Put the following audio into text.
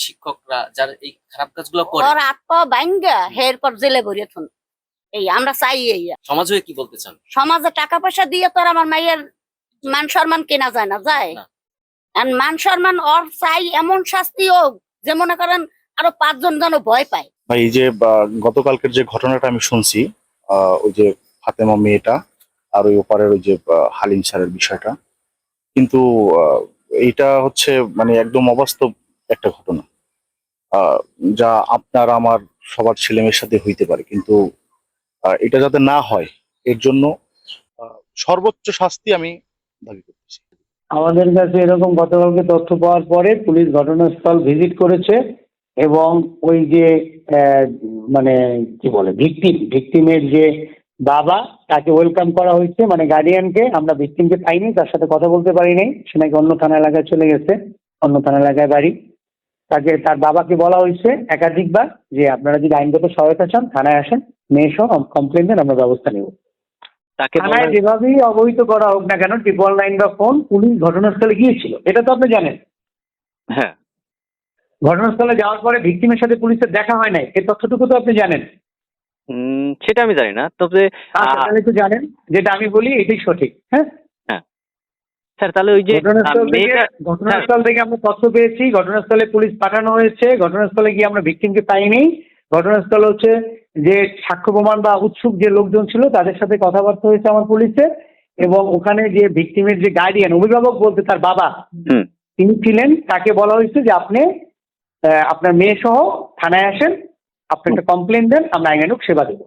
শিক্ষকরা যারা এই খারাপ কাজগুলো করে ওর হাত পা ভাঙ্গা এরপর জেলে ভরিয়ে থুন। এই আমরা চাই এই সমাজ হয়ে কি বলতে চান? সমাজে টাকা পয়সা দিয়ে তো আর আমার মায়ের মান সম্মান কেনা যায় না, যায় না। আর মান সম্মান ওর চাই এমন শাস্তি হোক যে মনে করেন আরো 5 জন যেন ভয় পায়। ভাই এই যে গতকালকের যে ঘটনাটা আমি শুনছি, ওই যে ফাতেমা মেয়েটা আর ওই ওপারের ওই যে হালিম স্যারের বিষয়টা, কিন্তু এইটা হচ্ছে মানে একদম অবাস্তব একটা ঘটনা, যা আপনার আমার সবার ছেলেমেয়ের সাথে হইতে পারে, কিন্তু এটা যাতে না হয় এর জন্য সর্বোচ্চ শাস্তি আমি দাবি করতেছি। আমাদের কাছে এরকম গতকালকে তথ্য পাওয়ার পরে পুলিশ ঘটনাস্থল ভিজিট করেছে এবং ওই যে মানে কি বলে ভিকটিমের যে বাবা তাকে ওয়েলকাম করা হয়েছে, মানে গার্ডিয়ানকে। আমরা ভিকটিমকে পাইনি, তার সাথে কথা বলতে পারি নাই, সে নাকি অন্য থানা এলাকায় চলে গেছে, অন্য থানা এলাকায় বাড়ি। তার বাবাকে বলা হয়েছে একাধিকবার যে আপনারা যদি আইনগত সহায়তা চান থানায় আসেন, মেয়ে সহ কমপ্লেন দেন, আমরা ব্যবস্থা নেব। থানায় যেভাবেই অবহিত করা হোক না কেন, 999 বা ফোন, পুলিশ ঘটনাস্থলে গিয়েছিল, এটা তো আপনি জানেন। হ্যাঁ, ঘটনাস্থলে যাওয়ার পরে ভিকটিমের সাথে পুলিশের দেখা হয় নাই, এই তথ্যটুকু তো আপনি জানেন। সেটা আমি জানি না, তবে তাহলে তো জানেন, যেটা আমি বলি এটাই সঠিক। হ্যাঁ হ্যাঁ স্যার, তাহলে ওই যে ঘটনাস্থল থেকে আমরা তথ্য পেয়েছি, ঘটনাস্থলে পুলিশ পাঠানো হয়েছে, ঘটনাস্থলে গিয়ে আমরা ভিকটিমকে পাইনি। ঘটনাস্থল হচ্ছে যে সাক্ষ্য প্রমাণ বা উৎসুক যে লোকজন ছিল তাদের সাথে কথাবার্তা হয়েছে আমার পুলিশের, এবং ওখানে যে ভিকটিমের যে গার্ডিয়ান, অভিভাবক বলতে তার বাবা তিনি ছিলেন, তাকে বলা হয়েছে যে আপনি আপনার মেয়ে সহ থানায় আসেন, আপনি একটা কমপ্লেন দেন, আমরা আইনানুগ সেবা দেবো।